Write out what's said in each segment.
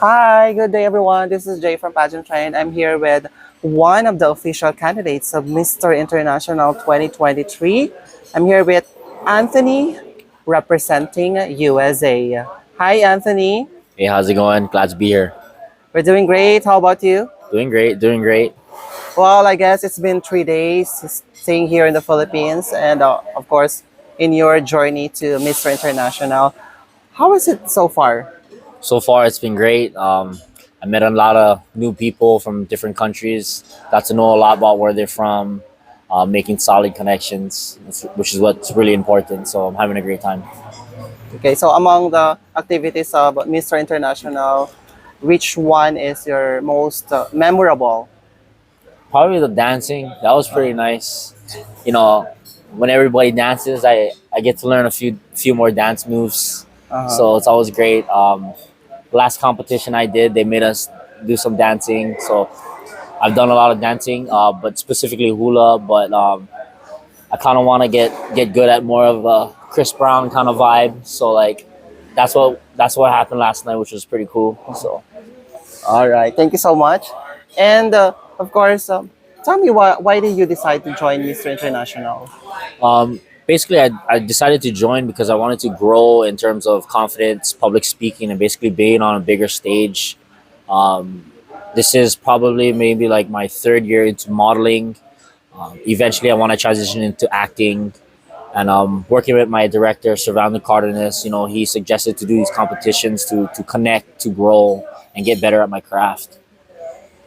Hi, good day everyone. This is Jay from Pageant. I'm here with one of the official candidates of Mr. International 2023. I'm here with Anthony representing USA. Hi, Anthony. Hey, how's it going? Glad to be here. We're doing great. How about you? Doing great, doing great. Well, I guess it's been 3 days staying here in the Philippines and, of course, in your journey to Mr. International. How is it so far? So far, it's been great. I met a lot of new people from different countries. Got to know a lot about where they're from, making solid connections, which is what's really important. So I'm having a great time. Okay, so among the activities of Mr. International, which one is your most memorable? Probably the dancing. That was pretty nice. You know, when everybody dances, I get to learn a few more dance moves. Uh-huh. So it's always great. Last competition I did, they made us do some dancing. So I've done a lot of dancing, but specifically hula. But I kind of want to get good at more of a Chris Brown kind of vibe. So like that's what happened last night, which was pretty cool. So All right, thank you so much. And of course, tell me why did you decide to join Mr. International? basically, I decided to join because I wanted to grow in terms of confidence, public speaking, and basically being on a bigger stage. Um, this is probably maybe like my third year into modeling. Eventually, I want to transition into acting. And working with my director, surrounding Cardenas, he suggested to do these competitions to connect, to grow, and get better at my craft.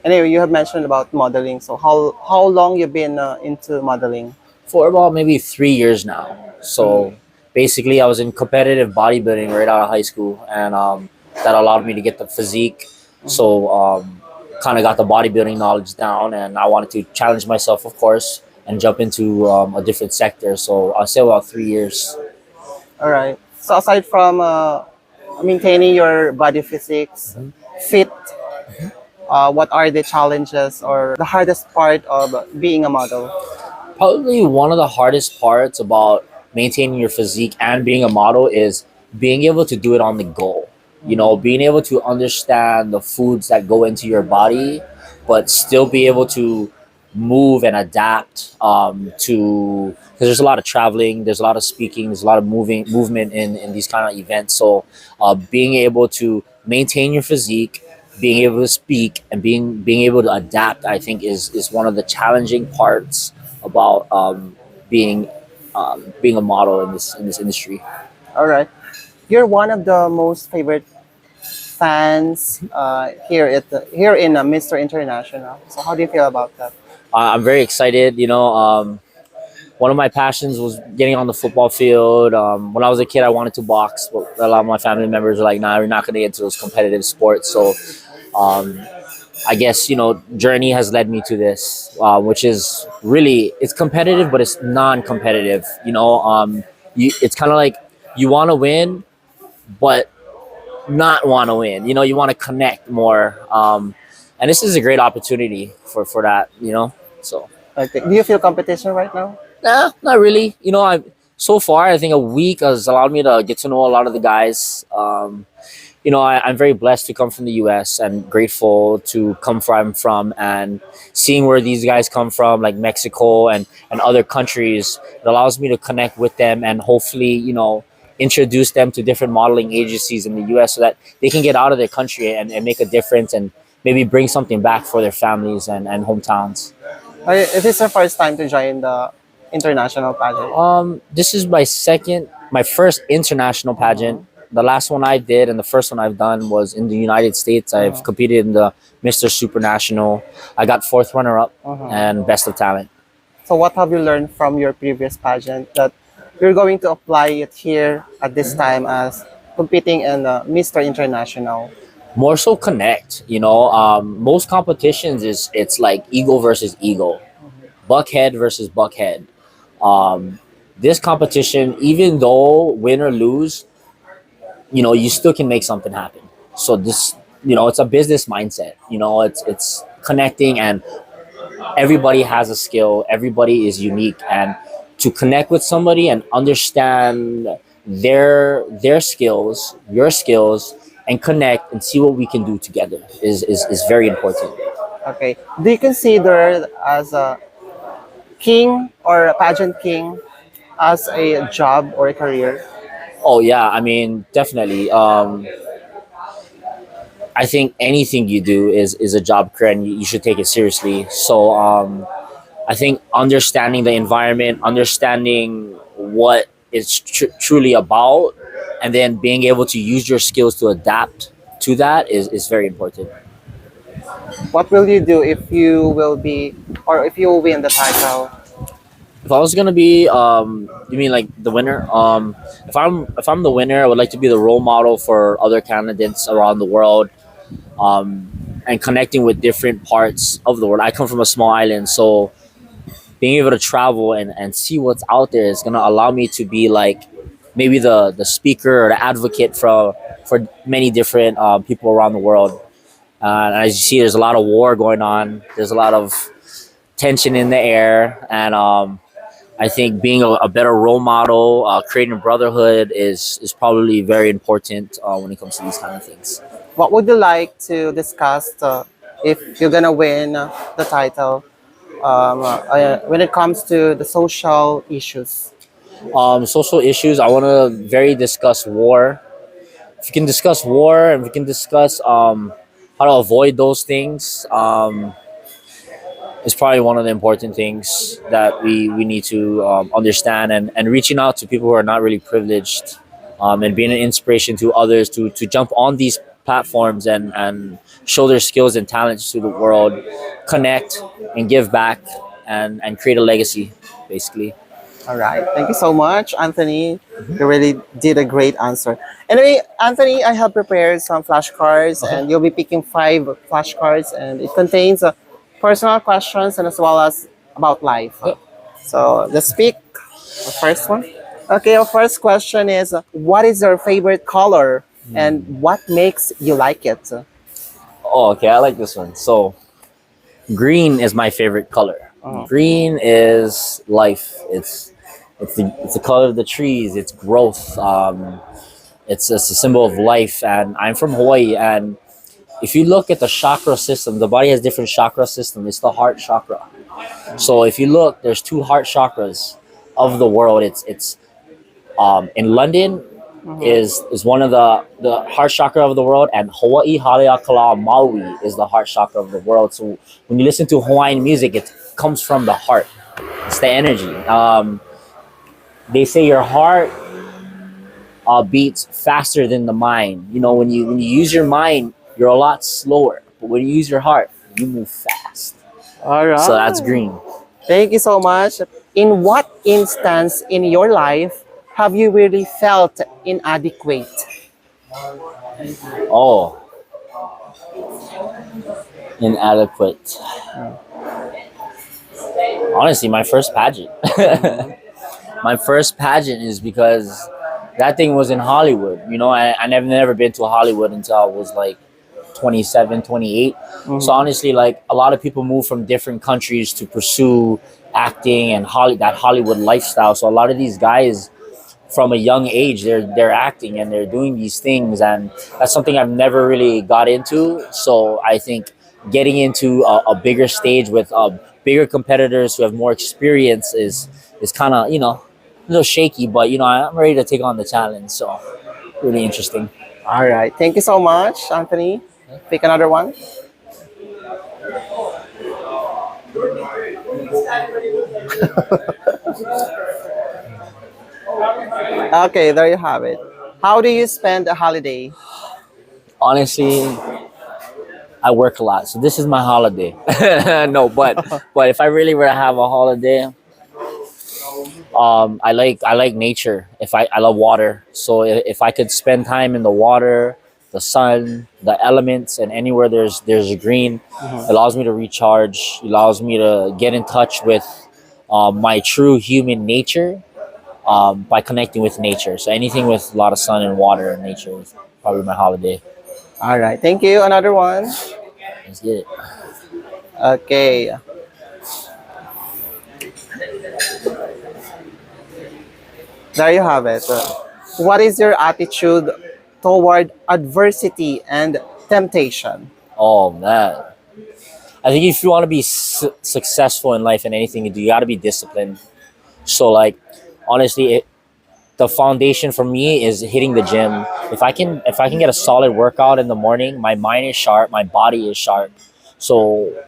Anyway, you have mentioned about modeling. So how long you been into modeling? For about maybe 3 years now. Mhm. So basically, I was in competitive bodybuilding right out of high school, and that allowed me to get the physique. So kind of got the bodybuilding knowledge down, and I wanted to challenge myself, of course, and jump into a different sector. So I'll say about 3 years. All right. So aside from maintaining your body physiques, fit, what are the challenges or the hardest part of being a model? Probably one of the hardest parts about maintaining your physique and being a model is being able to do it on the go. Being able to understand the foods that go into your body, but still be able to move and adapt to because there's a lot of traveling, there's a lot of speaking, there's a lot of movement in these kind of events. So being able to maintain your physique, being able to speak, and being able to adapt, I think is one of the challenging parts about being a model in this industry. All right. You're one of the most favorite fans here in Mr. International. So how do you feel about that? I'm very excited. One of my passions was getting on the football field. When I was a kid, I wanted to box, but a lot of my family members were like, "Nah, you're not going to get into those competitive sports." So um, I guess journey has led me to this, which is really it's competitive, but it's non-competitive. It's kind of like you want to win, but not want to win. You want to connect more, and this is a great opportunity for that. So Okay. Do you feel competition right now? nah, not really. I so far I think a week has allowed me to get to know a lot of the guys. I'm very blessed to come from the U.S. and grateful to come from and seeing where these guys come from, like Mexico and other countries. It allows me to connect with them and hopefully, introduce them to different modeling agencies in the U.S. so that they can get out of their country and make a difference and maybe bring something back for their families and hometowns. Is this your first time to join the international pageant? This is my first international pageant. The last one I did and the first one I've done was in the United States. I've competed in the Mr. Supranational. I got fourth runner up and best of talent. So what have you learned from your previous pageant that you're going to apply it here at this time as competing in Mr. International? More so connect. Most competitions it's like ego versus ego, buckhead versus buckhead. Um, this competition, even though win or lose, you still can make something happen. So this, it's a business mindset. It's connecting, and everybody has a skill. Everybody is unique, and to connect with somebody and understand their skills, your skills, and connect and see what we can do together is very important. Okay. Do you consider as a king or a pageant king as a job or a career? Oh yeah, I mean definitely. I think anything you do is a job career, and you should take it seriously. So I think understanding the environment, understanding what it's truly about, and then being able to use your skills to adapt to that is very important. What will you do if you will be, or if you will win the title? If I was gonna be, you mean like the winner? If I'm the winner, I would like to be the role model for other candidates around the world, and connecting with different parts of the world. I come from a small island, so being able to travel and see what's out there is gonna allow me to be like maybe the speaker or the advocate for many different people around the world. And as you see, there's a lot of war going on. There's a lot of tension in the air, and I think being a better role model, creating a brotherhood is probably very important when it comes to these kind of things. What would you like to discuss if you're gonna win the title when it comes to the social issues? Social issues. I want to very discuss war. If we can discuss war, and we can discuss how to avoid those things, is probably one of the important things that we need to understand, and reaching out to people who are not really privileged, and being an inspiration to others to jump on these platforms and show their skills and talents to the world, connect and give back, and create a legacy, basically. All right. Thank you so much, Anthony. You really did a great answer. Anyway, Anthony, I have prepared some flashcards, Okay. and you'll be picking 5 flashcards, and it contains personal questions and as well as about life. Okay. So let's pick the first one. Okay, our first question is what is your favorite color and what makes you like it? Oh, okay. I like this one. So, green is my favorite color. Oh, Green is life. It's the color of the trees. It's growth. It's a symbol of life. And I'm from Hawaii. And if you look at the chakra system, the body has different chakra system. It's the heart chakra. So if you look, there's two heart chakras of the world. It's in London is one of the heart chakra of the world, and Hawaii Haleakala Maui is the heart chakra of the world. So when you listen to Hawaiian music, it comes from the heart. It's the energy. They say your heart beats faster than the mind. You know, when you use your mind, you're a lot slower. But when you use your heart, you move fast. all So that's right. green. Thank you so much. In what instance in your life have you really felt inadequate? Oh, inadequate. Honestly, my first pageant. My first pageant is because that thing was in Hollywood. You know, I never been to Hollywood until I was like 27, 28. So honestly, like a lot of people move from different countries to pursue acting and that Hollywood lifestyle. So a lot of these guys from a young age, they're acting and they're doing these things, and that's something I've never really got into. So I think getting into a bigger stage with bigger competitors who have more experience is kind of, a little shaky, but I'm ready to take on the challenge. So really interesting. All right. Thank you so much, Anthony. Pick another one. Okay, there you have it. How do you spend a holiday? Honestly, I work a lot, so this is my holiday. No, but if I really were to have a holiday, I like nature. I love water, so if I could spend time in the water, the sun, the elements, and anywhere there's a green, it allows me to recharge. It allows me to get in touch with my true human nature, by connecting with nature. So anything with a lot of sun and water and nature is probably my holiday. All right. Thank you. Another one. Let's get it. Okay. There you have it. What is your attitude toward adversity and temptation? Oh man, I think if you want to be successful in life and anything you do, you got to be disciplined. So like, honestly, the foundation for me is hitting the gym. If I can get a solid workout in the morning, my mind is sharp, my body is sharp. So,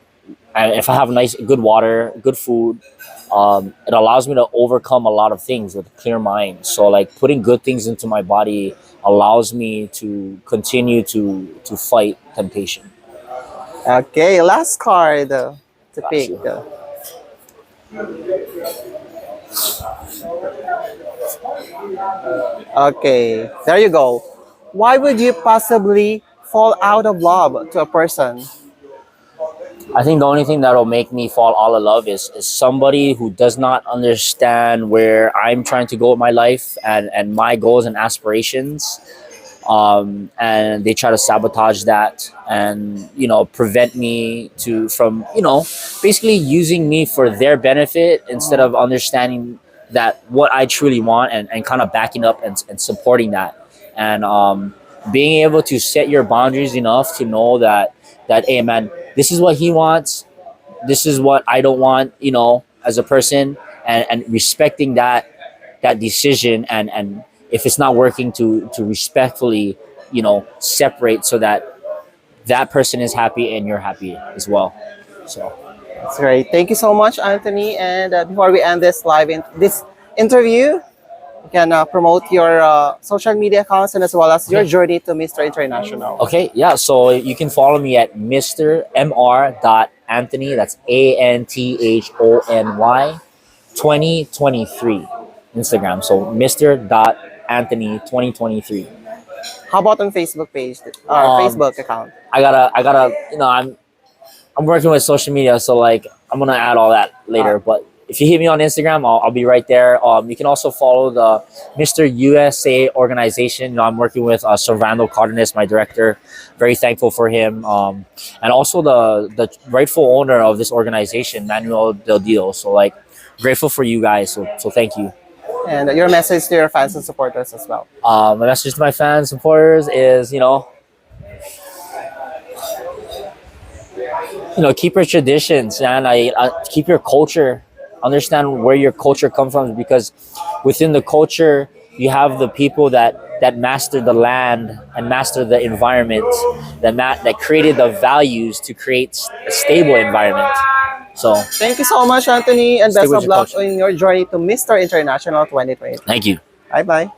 and if I have nice, good water, good food, it allows me to overcome a lot of things with a clear mind. So like putting good things into my body allows me to continue to fight temptation. Okay, last card to Got pick. you. Okay, there you go. Why would you possibly fall out of love to a person? I think the only thing that'll make me fall all in love is somebody who does not understand where I'm trying to go with my life and my goals and aspirations. And they try to sabotage that and prevent me to from basically using me for their benefit instead of understanding that what I truly want and kind of backing up and supporting that and being able to set your boundaries enough to know that hey man, this is what he wants, this is what I don't want, as a person, and respecting that decision, and if it's not working, to respectfully separate so that that person is happy and you're happy as well. So That's great. Thank you so much, Anthony. And before we end this interview, you can promote your social media accounts and as well as your journey to Mr. International. okay, yeah, so you can follow me at Mr. Mr. Anthony, that's ANTHONY 2023 Instagram. So Mr. Anthony 2023. How about on Facebook page, Facebook account? I gotta, I'm working with social media, so like I'm gonna add all that later. But if you hit me on Instagram, I'll be right there. You can also follow the Mr. USA organization. I'm working with Servando Cardenas, my director. Very thankful for him, and also the rightful owner of this organization, Manuel Del Dio. So like grateful for you guys. So thank you. And your message to your fans and supporters as well. My message to my fans, supporters is keep your traditions, and keep your culture, understand where your culture comes from, because within the culture you have the people that master the land and master the environment, that created the values to create a stable environment. So Thank you so much, Anthony, and stick best with of your luck culture. in your journey to Mr. International 2020. Thank you. Bye bye.